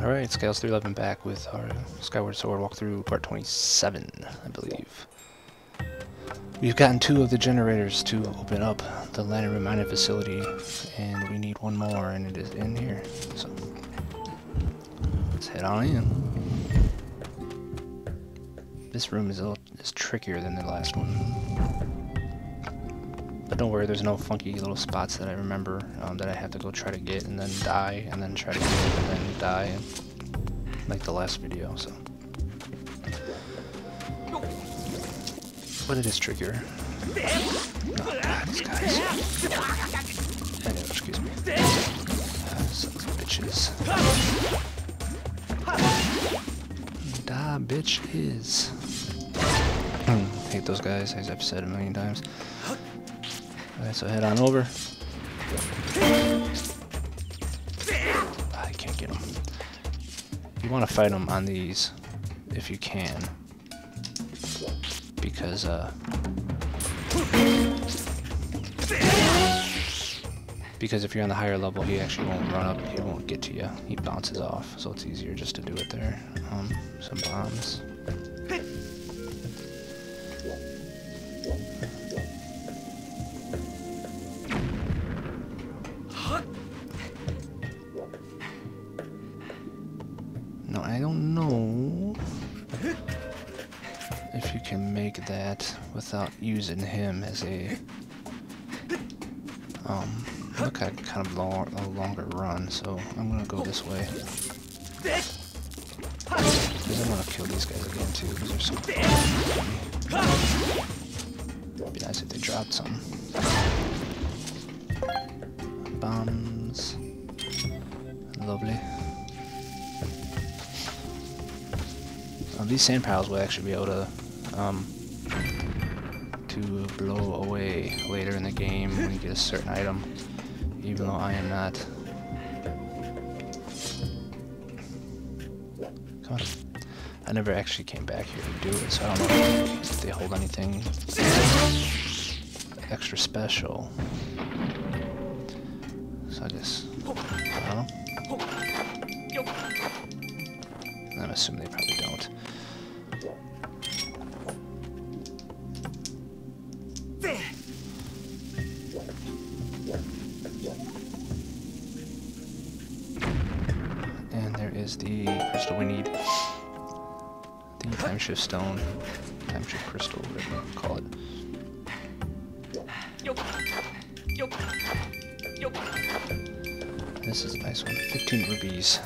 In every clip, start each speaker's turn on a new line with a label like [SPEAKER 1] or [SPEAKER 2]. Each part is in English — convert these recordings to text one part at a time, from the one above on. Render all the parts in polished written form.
[SPEAKER 1] Alright, Scales 311 back with our Skyward Sword walkthrough, part 27, I believe. We've gotten 2 of the generators to open up the Lanayru mining facility, and we need 1 more, and it is in here. So, let's head on in. This room is trickier than the last one. But don't worry, there's no funky little spots that I remember that I have to go try to get and then die, and then try to get it and then die, like the last video, so. But it is trickier. Oh god, these guys. Anyway, excuse me. Sons of bitches. Da bitches. Hate those guys, as I've said a million times. Alright, so head on over. I can't get them. You want to fight them on these if you can, because if you're on the higher level, he actually won't run up. He won't get to you. He bounces off, so it's easier just to do it there. Some bombs. No, I don't know if you can make that without using him as a look at kind of a longer run, so I'm gonna go this way. Because I want to kill these guys again too, because they're so it'd be nice if they dropped some bombs. Lovely. These sand piles will actually be able to blow away later in the game when you get a certain item, even though I am not. Come on. I never actually came back here to do it, so I don't know if they hold anything extra special. So I guess, I don't know. I'm assuming they probably don't. And there is the crystal we need. The time shift stone. Time shift crystal, whatever you call it. This is a nice one. 15 rubies.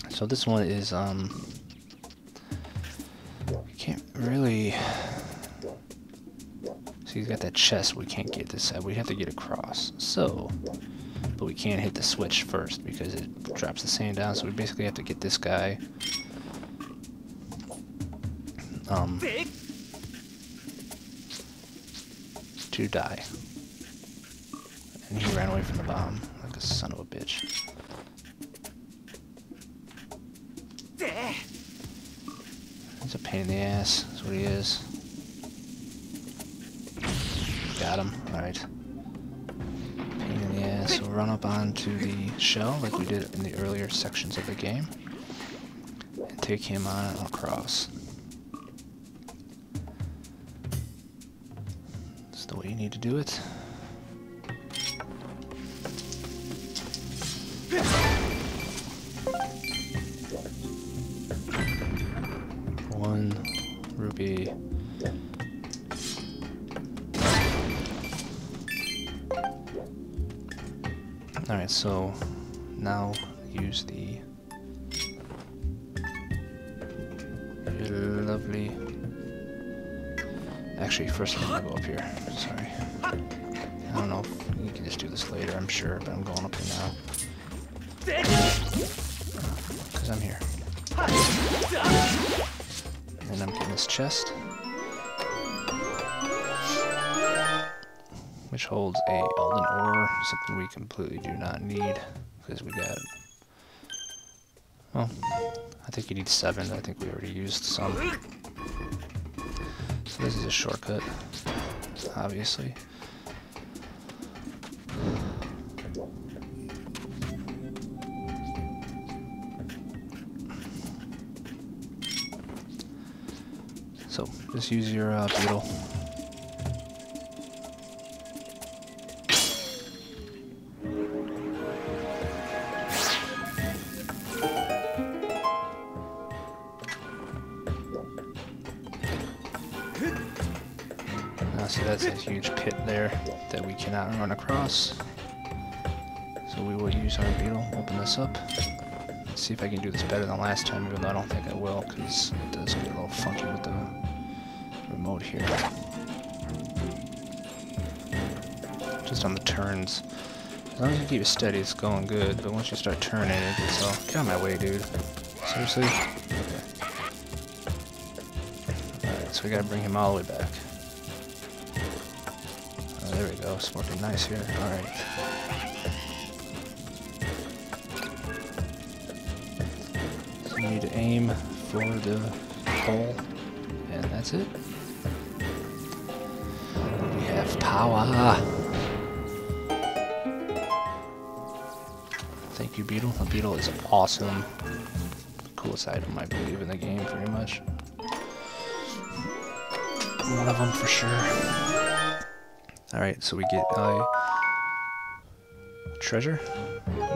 [SPEAKER 1] So this one is can't really see. He's got that chest. We can't get this side. We have to get across. So, but we can't hit the switch first because it drops the sand down. So we basically have to get this guy. To die. And he ran away from the bomb like a son of a bitch. He's a pain in the ass, that's what he is. Got him, alright. Pain in the ass. So we'll run up onto the shell like we did in the earlier sections of the game. And take him on across. That's the way you need to do it. One rupee. Alright, so now use the lovely. Actually, first I'm gonna go up here. Sorry. I don't know if you can just do this later, I'm sure, but I'm going up here now. Because I'm here. And I'm getting this chest, which holds a golden ore, something we completely do not need. because we got, well, I think you need 7. I think we already used some. So this is a shortcut, obviously. So just use your beetle. Now see, that's a huge pit there that we cannot run across. So we will use our beetle, open this up. Let's see if I can do this better than last time, even though I don't think I will, because it does get a little funky with the remote here. Just on the turns. As long as you keep it steady, it's going good, but once you start turning, it gets all... Get out of my way, dude. Seriously? Okay. Alright, so we gotta bring him all the way back. Oh, there we go. It's working nice here. Alright. So you need to aim for the hole, and that's it. We have power. Thank you, beetle. The beetle is awesome. Coolest item, I believe, in the game, pretty much. One of them for sure. Alright, so we get treasure.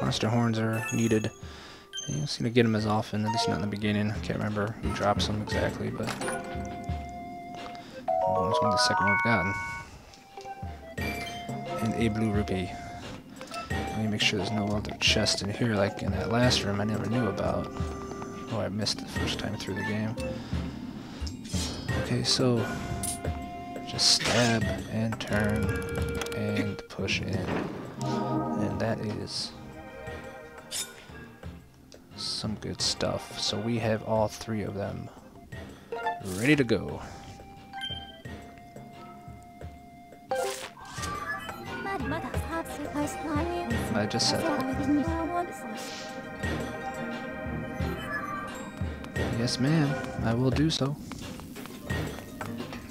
[SPEAKER 1] Monster horns are needed. You don't seem to get them as often, at least not in the beginning. I can't remember who drops them exactly, but it's one of the second one we've gotten. And a blue rupee. Let me make sure there's no other chest in here like in that last room I never knew about. Oh, I missed it the first time through the game. Okay, so just stab and turn and push in. And that is some good stuff. So we have all 3 of them ready to go. I just said that. Yes, ma'am. I will do so.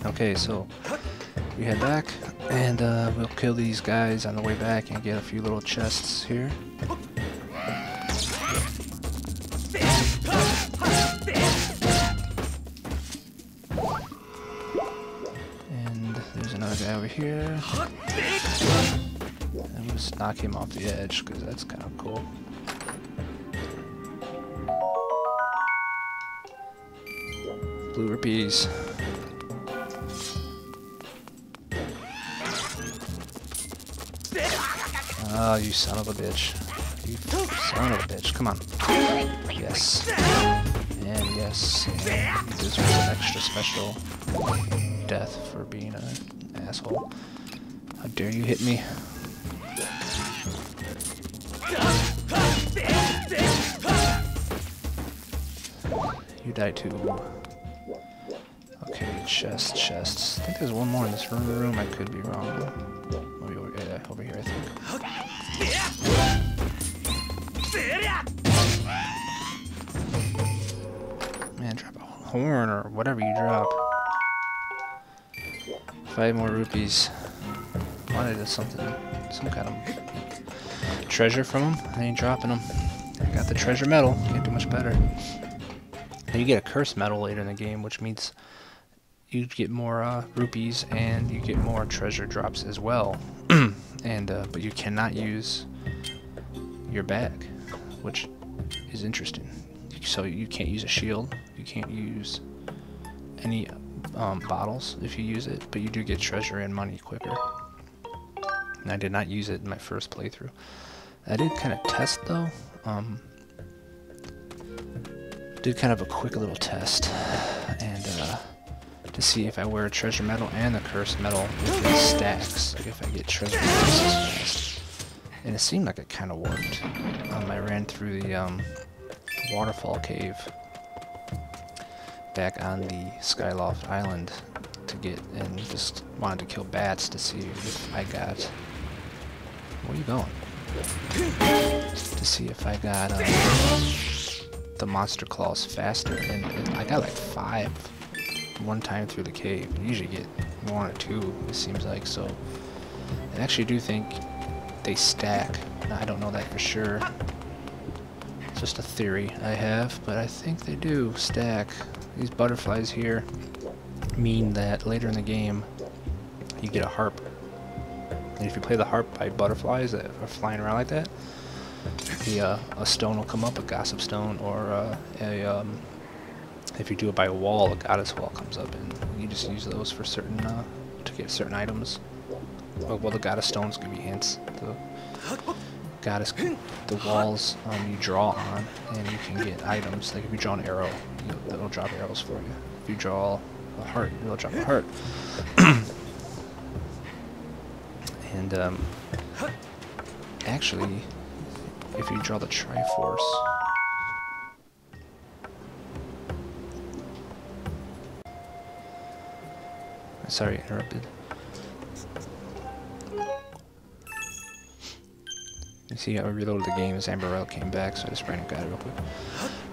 [SPEAKER 1] Okay, so we head back, and we'll kill these guys on the way back and get a few little chests here. And there's another guy over here. And we'll just knock him off the edge, because that's kind of cool. Blue rupees. Oh, you son of a bitch. You son of a bitch. Come on. Yes. And yes. And he deserves an extra special death for being an asshole. How dare you hit me? You die too. Okay, chests. I think there's one more in this room. I could be wrong. Maybe over here, I think. Man, drop a horn or whatever you drop. 5 more rupees. Wanted something, some kind of treasure from him. I ain't dropping them. I got the treasure medal. Can't do much better. And you get a curse medal later in the game, which means you get more rupees and you get more treasure drops as well. And but you cannot use your bag, which is interesting. So you can't use a shield. You can't use any bottles if you use it, but you do get treasure and money quicker. And I did not use it in my first playthrough. I did kind of test though. Did kind of a quick little test, and to see if I wear a treasure medal and the curse medal with these stacks, like if I get treasure medals. And it seemed like it kind of worked. I ran through the waterfall cave back on the Skyloft Island to get, and just wanted to kill bats to see if I got... Where are you going? To to see if I got the monster claws faster, and I got like 5 one time through the cave. You usually get 1 or 2, it seems like. So I actually do think they stack. I don't know that for sure. It's just a theory I have, but I think they do stack. These butterflies here mean that later in the game you get a harp. And if you play the harp by butterflies that are flying around like that, a stone will come up, a gossip stone, or if you do it by a wall, a goddess wall comes up, and you just use those for certain to get certain items. Well, the goddess stones give you hints. The walls you draw on, and you can get items. Like if you draw an arrow, it'll drop arrows for you. If you draw a heart, it'll drop a heart. And actually, if you draw the Triforce, sorry, interrupted. You see, I reloaded the game as Amberell came back, so I just ran and got it real quick.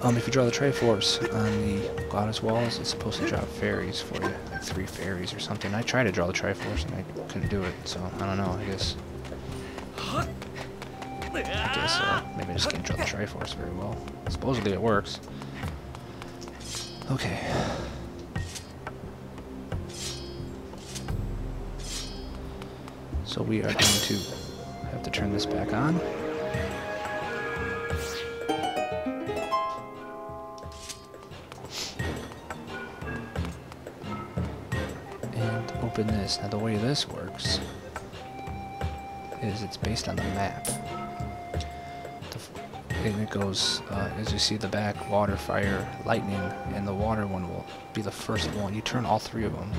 [SPEAKER 1] If you draw the Triforce on the goddess walls, it's supposed to drop fairies for you, like 3 fairies or something. I tried to draw the Triforce and I couldn't do it, so I don't know. I guess maybe I just can't draw the Triforce very well. Supposedly it works. Okay. So we are going to have to turn this back on. And open this. Now the way this works is it's based on the map. And it goes, as you see the back, water, fire, lightning, and the water one will be the first one. You turn all 3 of them,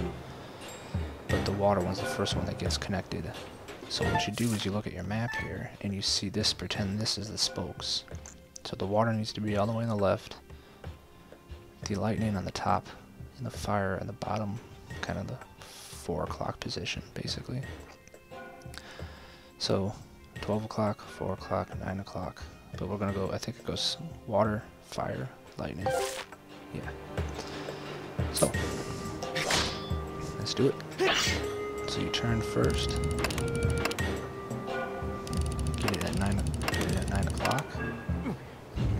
[SPEAKER 1] but the water one's the first one that gets connected. So what you do is you look at your map here, and you see this, pretend this is the spokes. So the water needs to be all the way on the left, the lightning on the top, and the fire at the bottom, kind of the 4 o'clock position, basically. So 12 o'clock, 4 o'clock, 9 o'clock. But we're gonna go, I think it goes water, fire, lightning. Yeah. So, let's do it. So you turn first. Get it at 9 o'clock.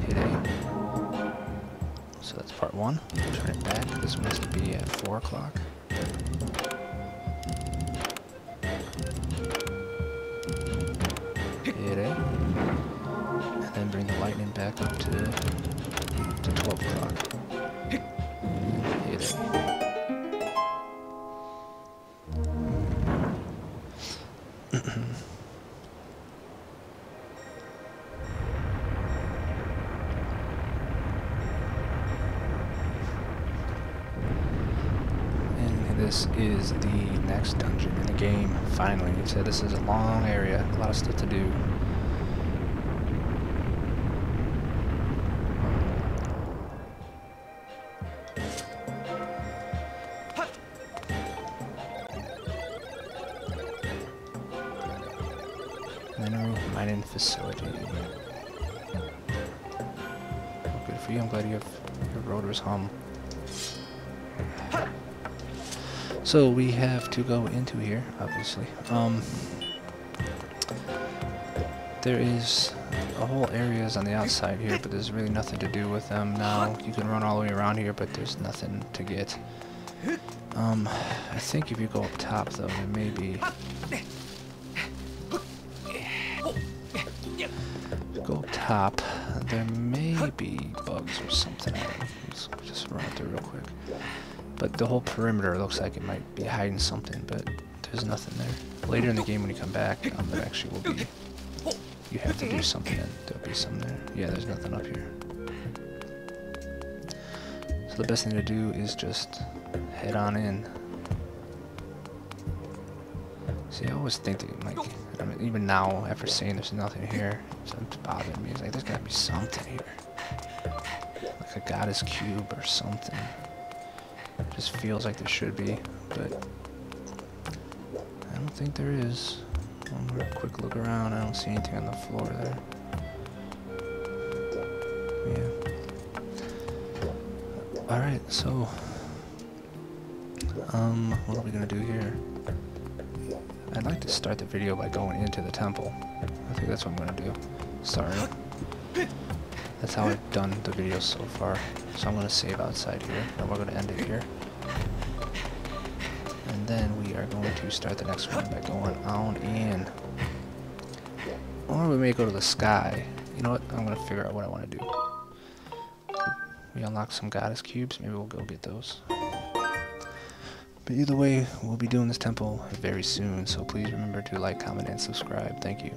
[SPEAKER 1] Hit A. So that's part 1. Turn it back. This one has to be at 4 o'clock. Hit A. And then bring the lightning back up to 12 o'clock. Hit it. And this is the next dungeon in the game, finally. So this is a long area, a lot of stuff to do. Lanayru mining facility. Oh, good for you. I'm glad you have your rotors hum. So we have to go into here, obviously. There is a whole areas on the outside here, but there's really nothing to do with them now. You can run all the way around here, but there's nothing to get. I think if you go up top, though, there may be... Go up top, there may be bugs or something. Let's just run it through real quick. But the whole perimeter looks like it might be hiding something, but there's nothing there. Later in the game when you come back, there actually will be... You have to do something and there'll be some there. Yeah, there's nothing up here. So the best thing to do is just head on in. See, I always think that, like, I mean, even now, after saying there's nothing here, it's bothering me. It's like, there's gotta be something here. Like a goddess cube or something. It just feels like there should be, but I don't think there is. One more quick look around, I don't see anything on the floor there. Alright, so what are we gonna do here? I'd like to start the video by going into the temple. I think that's what I'm gonna do. Sorry. That's how I've done the videos so far. So I'm gonna save outside here, and we're gonna end it here. And then we are going to start the next one by going on in. Or we may go to the sky. You know what? I'm gonna figure out what I want to do. We unlock some goddess cubes. Maybe we'll go get those. But either way, we'll be doing this temple very soon. So please remember to like, comment, and subscribe. Thank you.